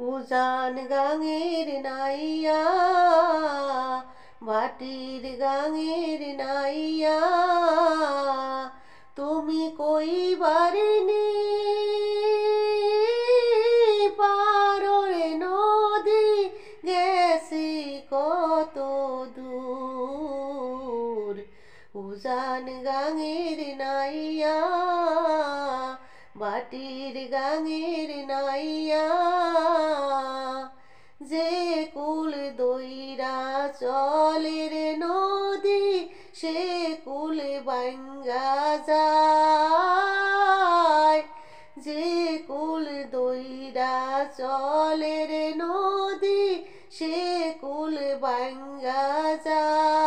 উজান গাঙের নাইয়া ভাটির গাঙের নাইয়া তুমি কইবারে নি পাররে নদী গেছি কত দূর উজান গাঙের নাইয়া ভাটির গাঙের নাইয়া যে কুল দইরা চলে রে নদী সে কুল ভাঙ্গা যায় যে কুল দইরা চলে রে নদী সে কুল ভাঙ্গা যায়।